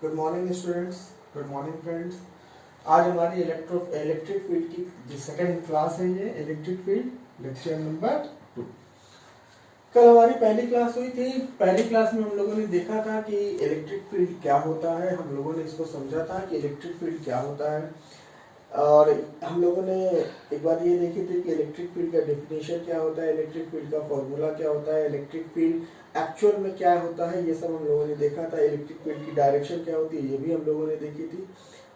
Good morning students, good morning friends. आज हमारी electric field की सेकंड क्लास है। ये इलेक्ट्रिक फील्ड लेक्चर नंबर 2। कल हमारी पहली क्लास हुई थी। पहली क्लास में हम लोगों ने देखा था कि इलेक्ट्रिक फील्ड क्या होता है। हम लोगों ने इसको समझा था कि इलेक्ट्रिक फील्ड क्या होता है, और हम लोगों ने एक बार ये देखी थी कि इलेक्ट्रिक फील्ड का डेफिनेशन क्या होता है, इलेक्ट्रिक फील्ड का फॉर्मूला क्या होता है, इलेक्ट्रिक फील्ड एक्चुअल में क्या होता है, ये सब हम लोगों ने देखा था। इलेक्ट्रिक फील्ड की डायरेक्शन क्या होती है, ये भी हम लोगों ने देखी थी।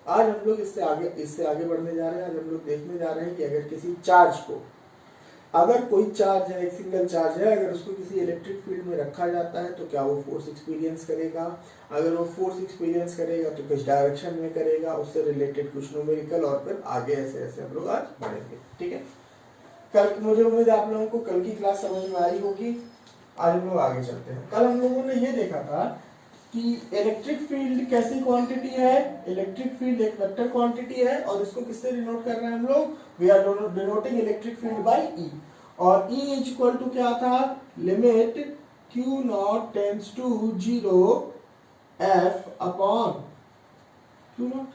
आज हम लोग इससे आगे बढ़ने जा रहे हैं। आज हम लोग देखने जा रहे हैं कि अगर किसी चार्ज को, अगर कोई चार्ज है, एक सिंगल चार्ज है, अगर उसको किसी इलेक्ट्रिक फील्ड में रखा जाता है तो क्या वो फोर्स एक्सपीरियंस करेगा। अगर वो फोर्स एक्सपीरियंस करेगा तो किस डायरेक्शन में करेगा, उससे रिलेटेड कुछ न्यूमेरिकल, और फिर आगे ऐसे ऐसे हम लोग आज बढ़ेंगे। ठीक है, कल मुझे उम्मीद है आप लोगों को कल की क्लास समझ में आई होगी। आज हम लोग आगे चलते हैं। कल हम लोगों ने ये देखा था कि इलेक्ट्रिक फील्ड कैसी क्वांटिटी है। इलेक्ट्रिक फील्ड एक वेक्टर क्वांटिटी है, और इसको किससे डिनोट कर रहे हैं हम लोग, we are denoting electric field by E. और E इज इक्वल टू क्या था, limit Q not tends to 0 F upon Q not.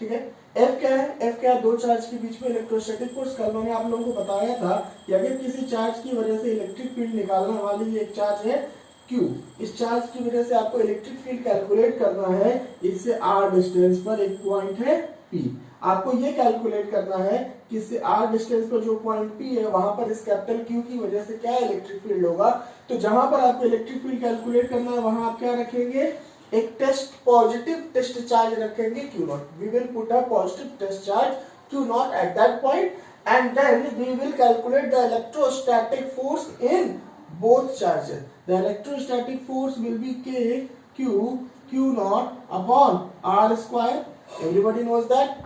ठीक है, F क्या है, F क्या है, दो चार्ज के बीच में इलेक्ट्रोस्टैटिक फोर्स। कल मैंने आप लोगों को बताया था कि अगर किसी चार्ज की वजह से इलेक्ट्रिक फील्ड निकालना वाली एक चार्ज है Q, इस चार्ज की वजह से आपको इलेक्ट्रिक फील्ड कैलकुलेट करना है। इससे r डिस्टेंस पर एक पॉइंट है P, आपको ये कैलकुलेट करना है कि इससे r डिस्टेंस पर जो पॉइंट P है वहां पर इस कैपिटल Q की वजह से क्या इलेक्ट्रिक फील्ड होगा। तो जहां पर आपको इलेक्ट्रिक फील्ड कैलकुलेट करना है वहां आप क्या रखेंगे, एक पॉजिटिव टेस्ट चार्ज रखेंगे Q nought. We will put a positive test charge Q nought at that point, and then we will calculate the electrostatic force in both charges. The electrostatic force will be Q naught upon R square. Everybody knows that.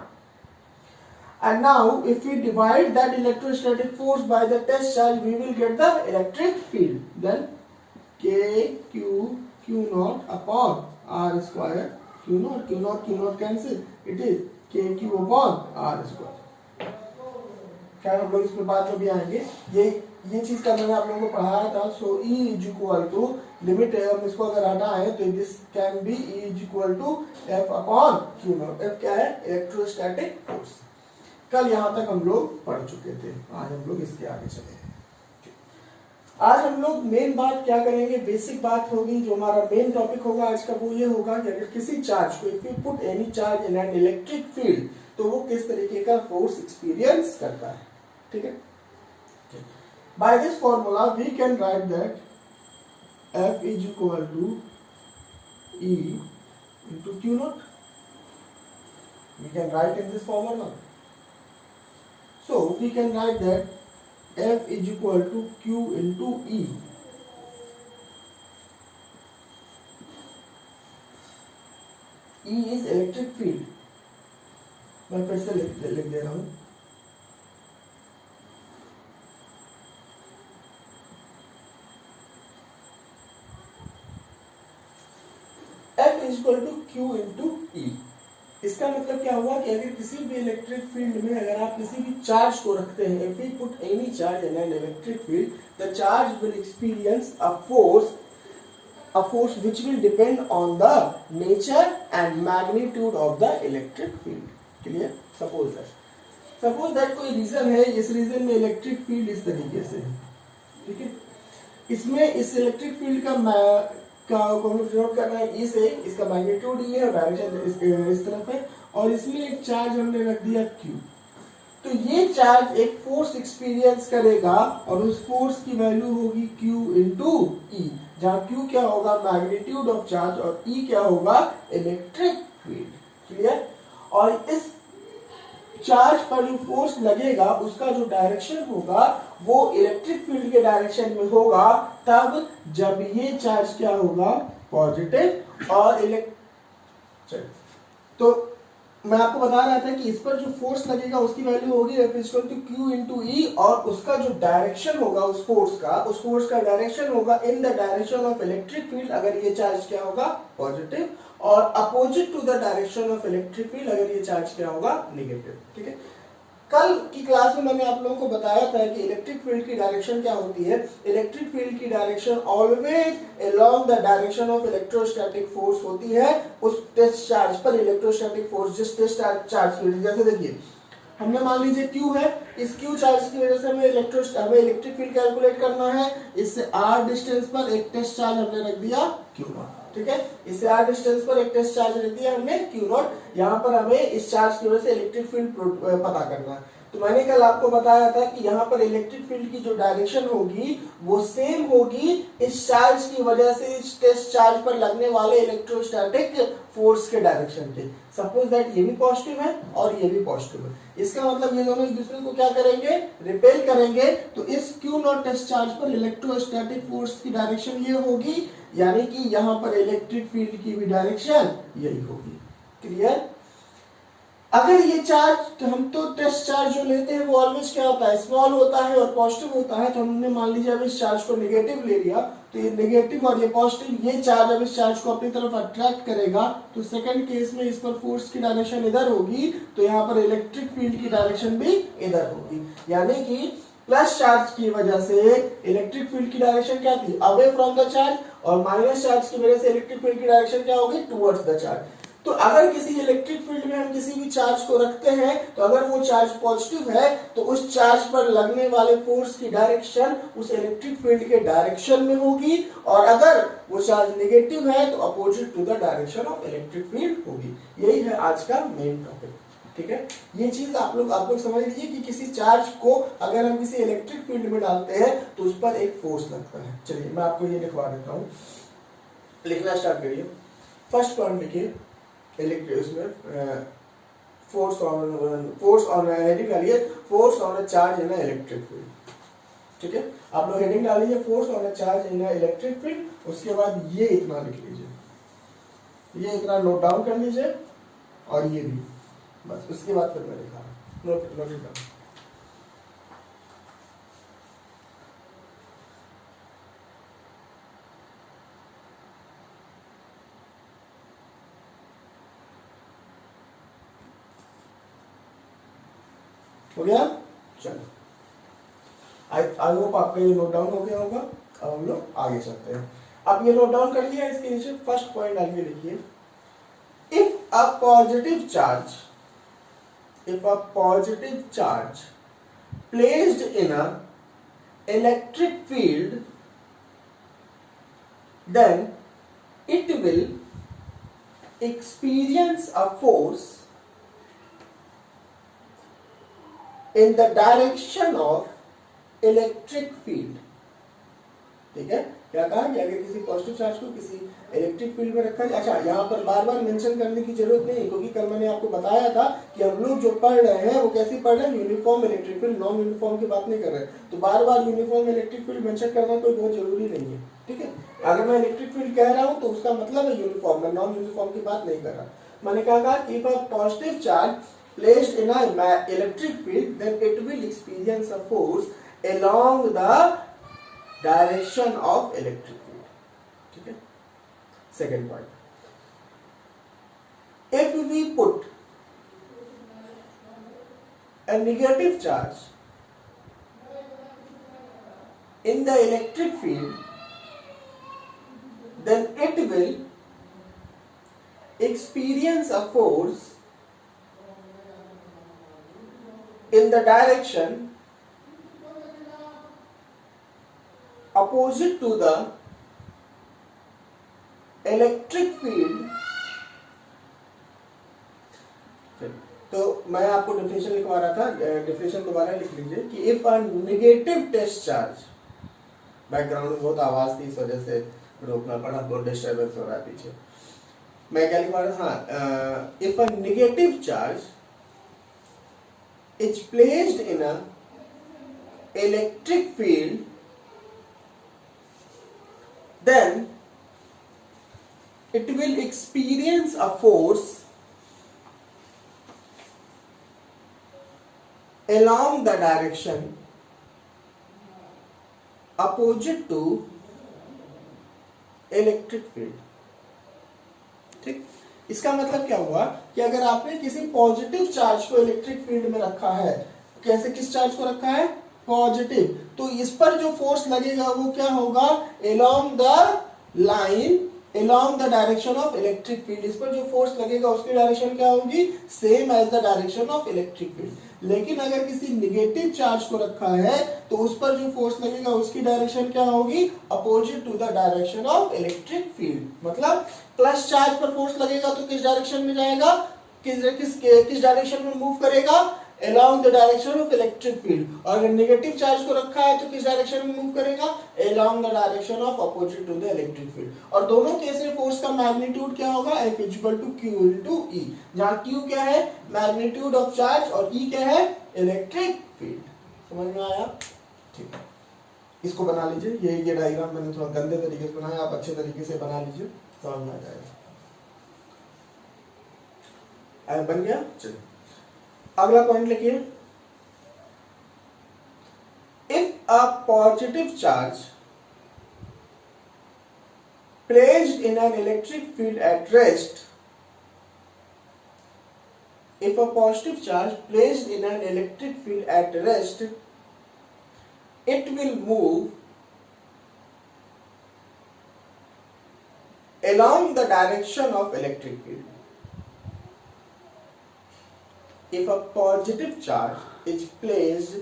And now if we divide that electrostatic force by the test charge, we will get the electric field. Then Q naught upon R square. Q naught cancel. It is KQ upon R square. क्या हम लोग इसमें बाद में भी आएंगे। ये चीज का मैंने आप लोगों को पढ़ाया था। So E is equal to limit है, हम इसको अगर हटाएं तो this can be E is equal to F upon Q nought. F क्या है, इलेक्ट्रोस्टैटिक फोर्स। कल यहाँ तक हम लोग पढ़ चुके थे, आज हम लोग इसके आगे चलेंगे। आज हम लोग मेन बात क्या करेंगे, बेसिक बात होगी। जो हमारा मेन टॉपिक होगा आज का वो ये होगा कि अगर किसी चार्ज को, if you put any charge in an electric field, तो वो किस तरीके का फोर्स एक्सपीरियंस करता है। ठीक है, by this formula we can write that F is equal to E into Q naught. We can write in this formula. So we can write that F is equal to Q into E. E is electric field. मैं फिर से लिख दे रहा हूँ। Equal to Q into E। इसका मतलब क्या हुआ कि अगर किसी भी इलेक्ट्रिक फील्ड में अगर आप किसी भी चार्ज को रखते हैं, if we put any charge in an electric field, the charge will experience a force which will depend on the nature and magnitude of the electric field. Clear? Suppose that कोई reason है, इस reason में electric field इस तरीके से है। ठीक है, इसमें इस इलेक्ट्रिक फील्ड का डिनोट करना है ई से, इसका मैग्नीट्यूड ई है और डायरेक्शन इस तरफ है, और इसमें एक चार्ज हमने रख दिया Q। तो ये चार्ज एक फोर्स एक्सपीरियंस करेगा, और उस फोर्स की वैल्यू होगी Q इंटू ई, जहाँ Q क्या होगा, मैग्नीट्यूड ऑफ चार्ज, और E क्या होगा, इलेक्ट्रिक फील्ड। क्लियर? और इस चार्ज पर जो फोर्स लगेगा उसका जो डायरेक्शन होगा वो इलेक्ट्रिक फील्ड के डायरेक्शन में होगा, तब जब ये चार्ज क्या होगा, पॉजिटिव और तो मैं आपको बता रहा था कि इस पर जो फोर्स लगेगा उसकी वैल्यू होगी F equal to Q into E, और उसका जो डायरेक्शन होगा उस फोर्स का डायरेक्शन होगा in the direction of electric field, अगर ये चार्ज क्या होगा, पॉजिटिव, और opposite to the direction of electric field अगर ये चार्ज क्या होगा, नेगेटिव। ठीक है, कल की क्लास में मैंने आप लोगों को बताया था कि इलेक्ट्रिक फील्ड की डायरेक्शन क्या होती है। इलेक्ट्रिक फील्ड की direction always along the direction of electrostatic force होती है। उस टेस्ट चार्ज पर इलेक्ट्रोस्टैटिक फोर्स जिस टेस्ट चार्ज की, जैसे देखिए हमने मान लीजिए Q है, इस Q चार्ज की वजह से हमें इलेक्ट्रिक फील्ड कैलकुलेट करना है। इससे r डिस्टेंस पर एक टेस्ट चार्ज हमने रख दिया Q0, ठीक है। इससे r डिस्टेंस पर एक टेस्ट चार्ज रख दिया हमने Q0। यहाँ पर हमें इस चार्ज की वजह से इलेक्ट्रिक फील्ड पता करना है। तो मैंने कल आपको बताया था कि यहाँ पर इलेक्ट्रिक फील्ड की जो डायरेक्शन होगी वो सेम होगी इस चार्ज की वजह से इस टेस्ट चार्ज पर लगने वाले इलेक्ट्रोस्टैटिक फोर्स के डायरेक्शन के। सपोज दैट ये भी पॉजिटिव है और ये भी पॉजिटिव है, इसका मतलब ये दोनों एक दूसरे को क्या करेंगे, रिपेल करेंगे। तो इस Q0 टेस्ट चार्ज पर इलेक्ट्रोस्टैटिक फोर्स की डायरेक्शन ये होगी, यानी कि यहाँ पर इलेक्ट्रिक फील्ड की भी डायरेक्शन यही होगी। क्लियर? अगर ये चार्ज हम तो टेस्ट चार्ज जो लेते हैं वो ऑलवेज क्या होता है, स्मॉल होता है और पॉजिटिव होता है। तो हमने मान लीजिए अब इस चार्ज को नेगेटिव ले लिया, तो ये नेगेटिव और ये पॉजिटिव, ये चार्ज अब इस चार्ज को अपनी तरफ अट्रैक्ट करेगा। तो सेकंड केस में इस पर फोर्स की डायरेक्शन इधर होगी, तो यहाँ पर इलेक्ट्रिक फील्ड की डायरेक्शन भी इधर होगी। यानी कि प्लस चार्ज की वजह से इलेक्ट्रिक फील्ड की डायरेक्शन क्या थी, अवे फ्रॉम द चार्ज, और माइनस चार्ज की वजह से इलेक्ट्रिक फील्ड की डायरेक्शन क्या होगी, टुवर्ड्स द चार्ज। तो अगर किसी इलेक्ट्रिक फील्ड में हम किसी भी चार्ज को रखते हैं, तो अगर वो चार्ज पॉजिटिव है तो उस चार्ज पर लगने वाले फोर्स की डायरेक्शन उस इलेक्ट्रिक फील्ड के डायरेक्शन में होगी, और अगर वो चार्ज नेगेटिव है तो opposite to the direction of electric field होगी। यही है आज का मेन टॉपिक, ठीक है। ये चीज आप लोग समझ लीजिए कि किसी चार्ज को अगर हम किसी इलेक्ट्रिक फील्ड में डालते हैं तो उस पर एक फोर्स लगता है। चलिए मैं आपको ये लिखवा देता हूँ, लिखना स्टार्ट करिए। फर्स्ट पॉइंट लिखिए, इसमें फोर्स ऑन हेडिंग डालिए, force on a charge in electric field, ठीक है। आप लोग हेडिंग डालिए force on a charge in electric field. उसके बाद ये इतना लिख लीजिए, ये इतना नोट डाउन कर लीजिए, और ये भी बस। उसके बाद फिर मैं लिखा नोट डाउन। हो गया? चलो, आई होप आपका ये नोट डाउन हो गया होगा। अब हम लोग आगे चलते हैं। अब ये नोट डाउन कर लिया, इसके नीचे फर्स्ट पॉइंट डालिए, लिखिए if a positive charge placed in a electric field then it will experience a force in the direction of electric field। ठीक है, क्या कहा कि अगर किसी पॉजिटिव चार्ज को किसी इलेक्ट्रिक फील्ड में रखा जाए। अच्छा, यहाँ पर बार बार मेंशन करने की जरूरत नहीं है, क्योंकि कल मैंने आपको बताया था कि हम लोग जो पढ़ रहे हैं वो कैसी पढ़ रहे हैं, uniform electric field, non uniform की बात नहीं कर रहे। तो बार बार यूनिफॉर्म इलेक्ट्रिक फील्ड मेंशन करना कोई बहुत जरूरी नहीं है, ठीक है। अगर मैं इलेक्ट्रिक फील्ड कह रहा हूँ तो उसका मतलब है यूनिफॉर्म, मैं नॉन यूनिफॉर्म की बात नहीं कर रहा। मैंने कहा कि positive charge placed in an electric field, then it will experience a force along the direction of electric field, ठीक है। Second point, if we put a negative charge in the electric field, then it will experience a force in the direction opposite to the electric field। तो मैं आपको definition लिखवा रहा था, definition दोबारा लिख लीजिए कि if a negative test charge, background में बहुत आवाज थी इस वजह से रोकना पड़ा, बहुत डिस्टर्बेंस हो रहा है पीछे। मैं क्या लिखवा रहा था, if a negative charge is placed in a electric field, then it will experience a force along the direction opposite to electric field, ठीक। इसका मतलब क्या हुआ कि अगर आपने किसी पॉजिटिव चार्ज को इलेक्ट्रिक फील्ड में रखा है, कैसे किस चार्ज को रखा है, पॉजिटिव, तो इस पर जो फोर्स लगेगा वो क्या होगा, along the line, along the direction of electric field, इस पर जो फोर्स लगेगा उसकी डायरेक्शन क्या होगी, same as the direction of electric field. लेकिन अगर किसी निगेटिव चार्ज को रखा है तो उस पर जो फोर्स लगेगा उसकी डायरेक्शन क्या होगी, opposite to the direction of electric field. मतलब प्लस चार्ज पर फोर्स लगेगा तो किस डायरेक्शन में जाएगा, किस डायरेक्शन में मूव करेगा, along the direction of electric field, और अगर नेगेटिव चार्ज को रखा है तो किस डायरेक्शन में मूव करेगा, along the direction of opposite to the electric field। और दोनों केस में फोर्स का मैग्नीट्यूड क्या होगा, F equal to Q into E, जहाँ Q क्या है, मैग्नीट्यूड ऑफ चार्ज, और E क्या है, इलेक्ट्रिक फील्ड। समझ में आया, ठीक है, इसको बना लीजिए, ये डायग्राम मैंने थोड़ा गंदे तरीके से बनाया, आप अच्छे तरीके से बना लीजिए, समझ में आ जाएगा। बन गया, चलिए अगला पॉइंट लिखिए, if a positive charge placed in an electric field at rest, if a positive charge placed in an electric field at rest, it will move along the direction of electric field. If a positive charge is placed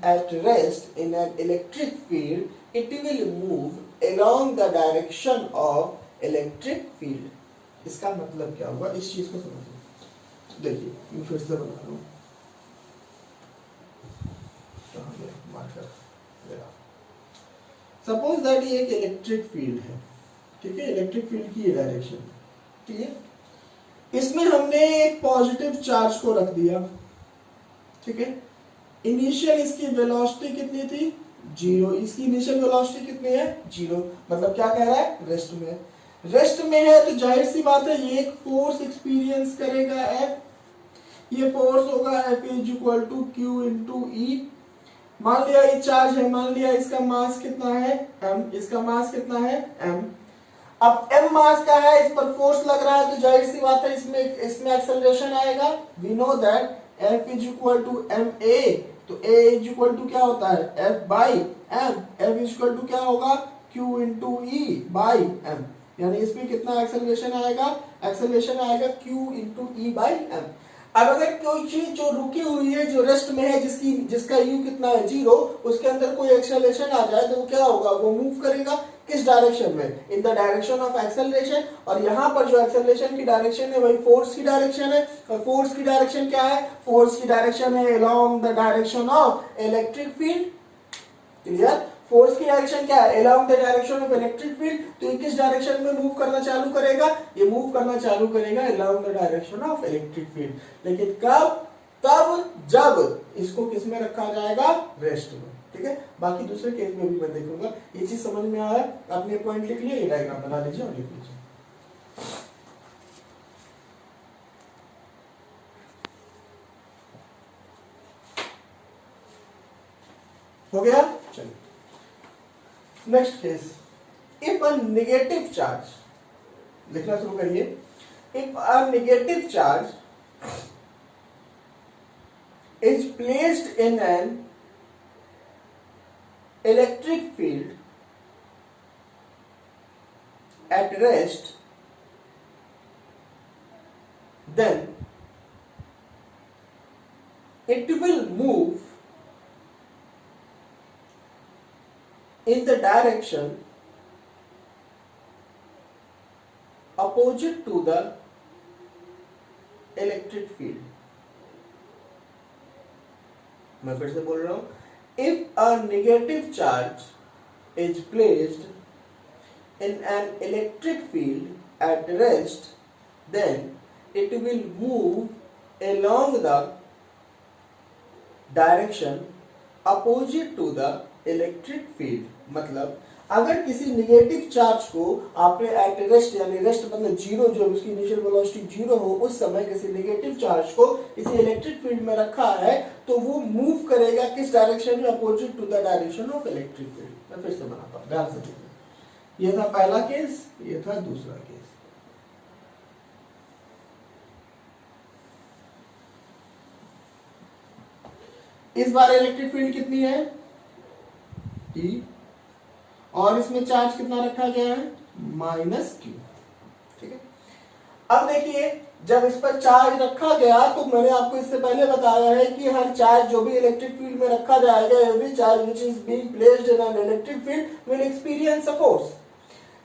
at rest in an electric field, it will move along the direction of electric field. इसका मतलब क्या होगा, इस चीज को समझिए। देखिए मैं फिर से बना रहा हूँ, सपोज दैट ये एक इलेक्ट्रिक फील्ड है, ठीक है, इलेक्ट्रिक फील्ड की ये डायरेक्शन, ठीक है, इसमें हमने एक पॉजिटिव चार्ज को रख दिया, ठीक है, इनिशियल इसकी वेलोसिटी कितनी थी, 0, इसकी इनिशियल वेलोसिटी कितनी है, 0, मतलब क्या कह रहा है, रेस्ट में है, रेस्ट में है तो जाहिर सी बात है ये एक फोर्स एक्सपीरियंस करेगा F, ये फोर्स होगा F is equal to Q into E। मान लिया ये चार्ज है, मान लिया इसका मास कितना है m, इसका मास कितना है m, अब m मास का है, इस पर फोर्स लग रहा है तो जाहिर सी बात है इसमें एक्सेलरेशन आएगा। We know that F is equal to ma, तो a इज इक्वल टू क्या होता है, F by m, F is equal to क्या होगा, Q into E by m, यानी इसमें कितना एक्सेलरेशन आएगा, एक्सेलरेशन आएगा Q into E by m। अब अगर कोई चीज जो रुकी हुई है, जो रेस्ट में है, जिसका u कितना है, 0, उसके अंदर कोई एक्सेलरेशन आ जाए तो वो क्या होगा, वो मूव करेगा किस डायरेक्शन में, इन द डायरेक्शन ऑफ एक्सेलरेशन, और यहाँ पर जो एक्सेलरेशन की डायरेक्शन है वही फोर्स की डायरेक्शन है, और फोर्स की डायरेक्शन क्या है, फोर्स की डायरेक्शन है along the direction of electric field. Clear, force की डायरेक्शन क्या है, along the direction of electric field, तो ये किस डायरेक्शन में मूव करना चालू करेगा, ये मूव करना चालू करेगा along the direction of electric field. लेकिन कब, तब जब इसको किस में रखा जाएगा, रेस्ट में, ठीक है। बाकी दूसरे केस में भी मैं देखूंगा, ये चीज समझ में आया, अपने पॉइंट लिख लिया, ये डायग्राम बना लीजिए और लिख लीजिए। हो गया, चलिए next case, if a negative charge, लिखना शुरू करिए, if a negative charge is placed in an electric field at rest, then it will move in the direction opposite to the electric field। मैं फिर से बोल रहा हूं, if a negative charge is placed in an electric field at rest, then it will move along the direction opposite to the electric field। मतलब अगर किसी negative charge को आपने एट रेस्ट, यानी रेस्ट मतलब 0, जो उसकी इनिशियल वेलोसिटी 0 हो, उस समय किसी नेगेटिव चार्ज को किसी इलेक्ट्रिक फील्ड में रखा है तो वो मूव करेगा किस डायरेक्शन में, opposite to the direction of electric field. मैं फिर से बनाता हूं, ध्यान से देखिए, ये था पहला केस, ये था दूसरा केस। इस बार इलेक्ट्रिक फील्ड कितनी है E, और इसमें चार्ज कितना रखा गया है -q। ठीक है, अब देखिए जब इस पर चार्ज रखा गया तो मैंने आपको इससे पहले बताया है कि हर चार्ज जो भी इलेक्ट्रिक फील्ड में रखा जाएगा, every charge which is being placed in an electric field will experience a force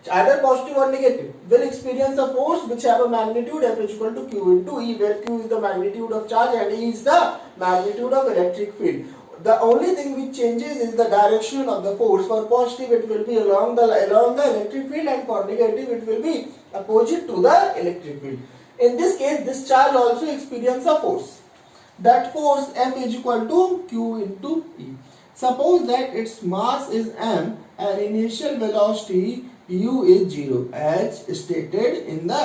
either positive or negative, will experience a force which have a magnitude F is equal to Q into E, where Q is the magnitude of charge and E is the magnitude of electric field. The only thing which changes is the direction of the force. For positive it will be along the electric field, and for negative it will be opposite to the electric field. In this case, this charge also experience a force. That force F is equal to Q into E. Suppose that its mass is m and initial velocity u is 0 as stated in the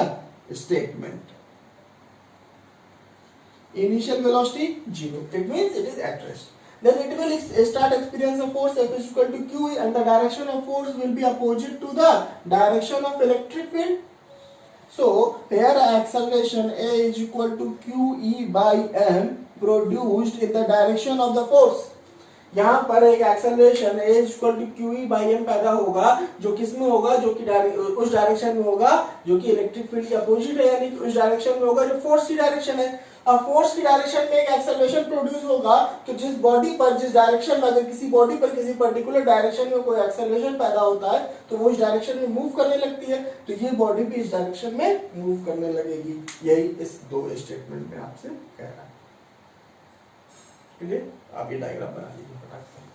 statement. Initial velocity 0. It means it is at rest. Then it will start experience of force F is equal to Q, and the direction of force will be opposite to the direction of electric field. So here acceleration A is equal to QE by m produced in the direction of the force. यहाँ पर एक acceleration A equal to QE by m पैदा होगा, जो किस में होगा, जो कि उस डायरेक्शन में होगा जो कि इलेक्ट्रिक फील्ड के अपोजिट है, यानी कि उस डायरेक्शन में होगा जो फोर्स की डायरेक्शन है। अब फोर्स की डायरेक्शन में एक एक्सेलरेशन प्रोड्यूस होगा, तो जिस बॉडी पर, जिस डायरेक्शन में, अगर किसी बॉडी पर किसी पर्टिकुलर डायरेक्शन में कोई एक्सेलरेशन पैदा होता है तो वो इस डायरेक्शन में मूव करने लगती है, तो ये बॉडी भी इस डायरेक्शन में मूव करने लगेगी। यही इस दो स्टेटमेंट में आपसे कह रहा है। क्लियर? आप ये डायग्राम बना लीजिए फटाक से।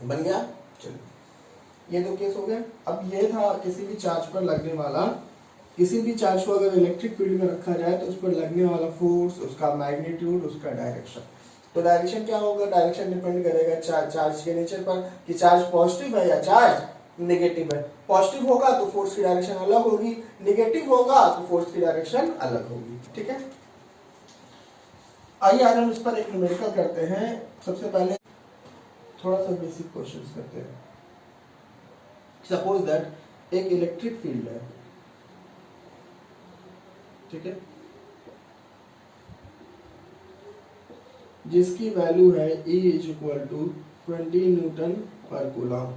बन गया? चलिए, ये तो केस हो गया। अब ये था किसी भी चार्ज पर लगने वाला, किसी भी चार्ज को अगर इलेक्ट्रिक फील्ड में रखा जाए तो उस पर लगने वाला फोर्स, उसका मैग्नीट्यूड, उसका डायरेक्शन। तो डायरेक्शन क्या होगा? डायरेक्शन डिपेंड करेगा चार्ज के नेचर पर कि चार्ज पॉजिटिव है या चार्ज नेगेटिव है। पॉजिटिव होगा तो फोर्स की डायरेक्शन अलग होगी, नेगेटिव होगा तो फोर्स की डायरेक्शन अलग होगी। ठीक है, आइए आज हम इस पर एक न्यूमेरिकल करते हैं। सबसे पहले थोड़ा सा बेसिक क्वेश्चंस करते हैं। सपोज दैट एक इलेक्ट्रिक फील्ड है, ठीक है, जिसकी वैल्यू है E is equal to 20 newton per coulomb,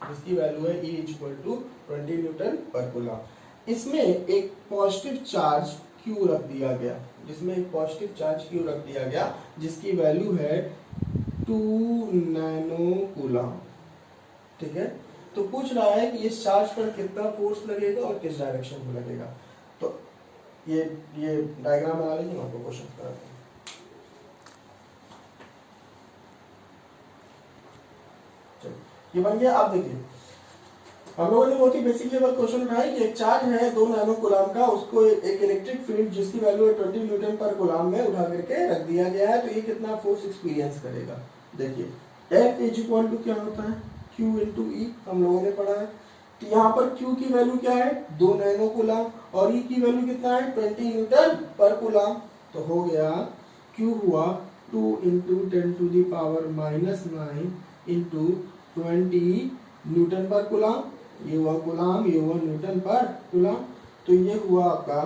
जिसकी वैल्यू है E is equal to 20 newton per coulomb. इसमें एक पॉजिटिव चार्ज Q रख दिया गया, जिसमें एक पॉजिटिव चार्ज Q रख दिया गया, जिसकी वैल्यू है 2 नैनो कूलम। ठीक है, तो पूछ रहा है कि इस चार्ज पर कितना फोर्स लगेगा और किस डायरेक्शन में लगेगा। तो ये डायग्राम बना लीजिए, आपको क्वेश्चन कराते हैं। चलिए, ये बन गया। आप देखिए, हम लोगों ने बहुत ही बेसिक लेवल क्वेश्चन उठाया कि एक चार्ज है 2 नैनो कूलम का, उसको एक इलेक्ट्रिक फील्ड जिसकी वैल्यू है 20 न्यूटन पर कूलम में उठा करके रख दिया गया है, तो ये कितना फोर्स एक्सपीरियंस करेगा। देखिए, F इज इक्वल टू क्या होता है? Q इंटू E, हम लोगों ने पढ़ा है। तो यहाँ पर Q की वैल्यू क्या है? 2 नैनो कूलम, और E की वैल्यू कितना है? 20 न्यूटन पर कूलम। तो हो गया Q हुआ 2 into 10 to the power -9 into 20 newton per coulomb. ये हुआ कूलम, ये हुआ न्यूटन पर कूलम। तो ये हुआ आपका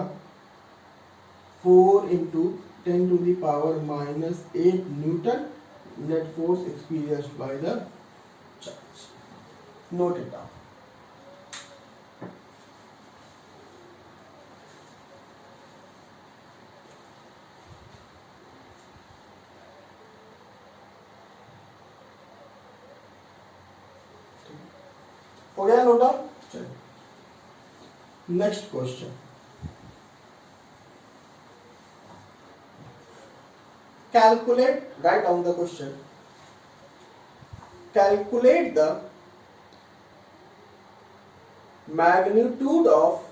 4 into 10 to the power -8 newton net force experienced by the charge. Note it down. हो गया नोट डाउन? चलिए, next question. Calculate, write down the question. Calculate the magnitude of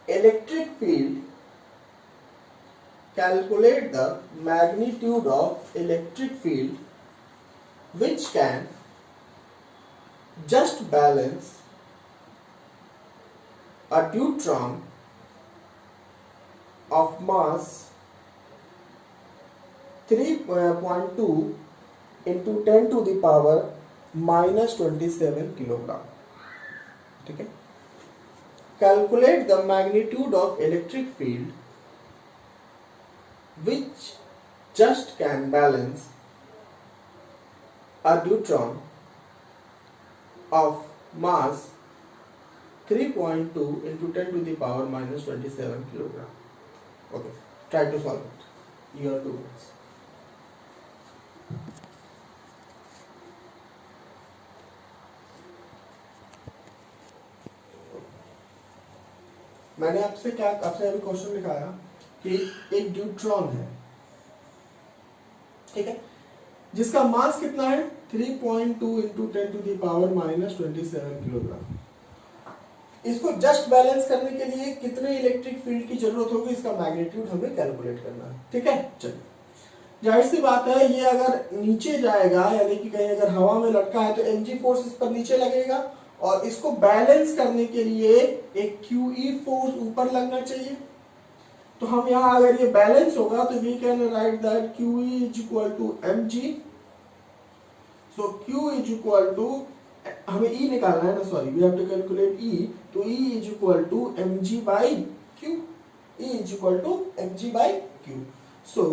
electric field. Calculate the magnitude of electric field which can just balance a deuteron of mass 3.2 into 10 to the power minus 27 kilogram. ठीक है. Calculate the magnitude of electric field which just can balance a deuteron of mass 3.2 into 10 to the power minus 27 kilogram. Okay, try to solve it. Your 2 minutes. मैंने आपसे अभी question लिखाया कि एक deuteron है, ठीक है, जिसका मास कितना है 3.2 into 10 to the power minus 27 kilogram. इसको जस्ट बैलेंस करने के लिए कितने इलेक्ट्रिक फील्ड की जरूरत होगी, इसका मैग्नीट्यूड हमें कैलकुलेट करना है. ठीक है, चलिए. जाहिर सी बात है, ये अगर नीचे जाएगा यानी कि कहीं अगर हवा में लटका है तो mg फोर्स इस पर नीचे लगेगा और इसको बैलेंस करने के लिए एक QE फोर्स ऊपर लगना चाहिए. तो हम यहाँ अगर ये बैलेंस होगा तो we can write that QE is equal to mg. So Q is equal to, हमें E निकालना है ना, sorry we have to calculate E. तो E is equal to mg by Q. E is equal to mg by Q. So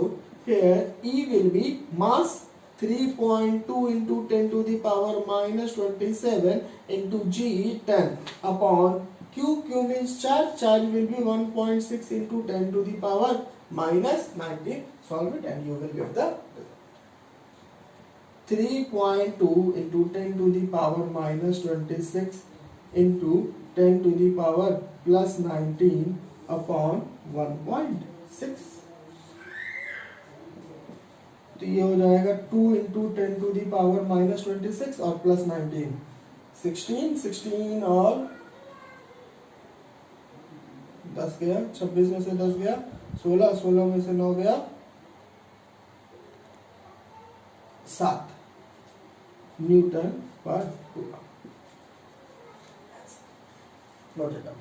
here E will be mass 3.2 into 10 to the power minus 27 into G 10 upon Q. Q means charge. Charge will be 1.6 into 10 to the power minus 19. Solve it and you will get the 3.2 into 10 to the power minus 26 into 10 to the power plus 19 upon 1.6. तो ये हो जाएगा 2 into 10 to the power minus 26 और plus 19, 16 और 10 गया, 26 में से 10 गया 16, 16 में से 9 गया 7 Newton per coulomb. Note it down.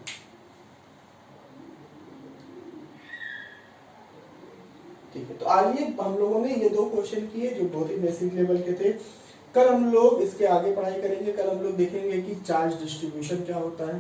ठीक है, तो आइए हम लोगों ने ये 2 क्वेश्चन किए जो बहुत ही बेसिक लेवल के थे. कल हम लोग इसके आगे पढ़ाई करेंगे. कल हम लोग देखेंगे कि चार्ज डिस्ट्रीब्यूशन क्या होता है.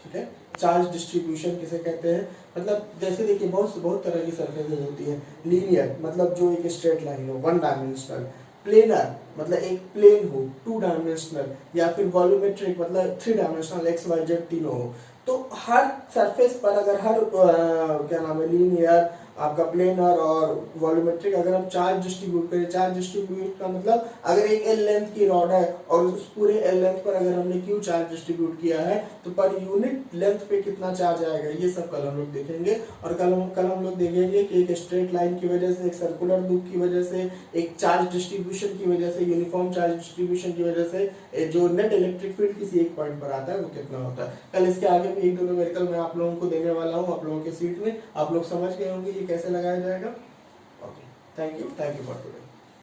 ठीक है, चार्ज डिस्ट्रीब्यूशन किसे कहते हैं. मतलब जैसे देखिए बहुत तरह की सरफेसेस होती हैं. लीनियर मतलब जो एक स्ट्रेट लाइन हो, 1 डायमेंशनल. प्लेनर मतलब एक प्लेन हो, 2 डायमेंशनल. या फिर वॉल्यूमेट्रिक मतलब 3 डायमेंशनल, एक्स वाई जेड तीनों हो. तो हर सरफेस पर अगर हर क्या नाम है, लीनियर, आपका प्लेनर और वॉल्यूमेट्रिक, अगर हम चार्ज डिस्ट्रीब्यूट करें, चार्ज डिस्ट्रीब्यूट का मतलब अगर एक एल लेंथ की रॉड है और उस पूरे एल लेंथ पर अगर हमने क्यू चार्ज डिस्ट्रीब्यूट किया है तो पर यूनिट लेंथ पे कितना चार्ज आएगा, ये सब कल हम लोग देखेंगे. और कल हम लोग देखेंगे कि एक स्ट्रेट लाइन की वजह से, एक सर्कुलर लूप की वजह से, एक चार्ज डिस्ट्रीब्यूशन की वजह से, यूनिफॉर्म चार्ज डिस्ट्रीब्यूशन की वजह से जो नेट इलेक्ट्रिक फील्ड किसी एक पॉइंट पर आता है वो कितना होता है. कल इसके आगे भी 1-2 न्यूमेरिकल मैं आप लोगों को देने वाला हूँ. आप लोगों के सीट में आप लोग समझ गए होंगे ये कैसे लगाया जाएगा. Okay, thank you for today.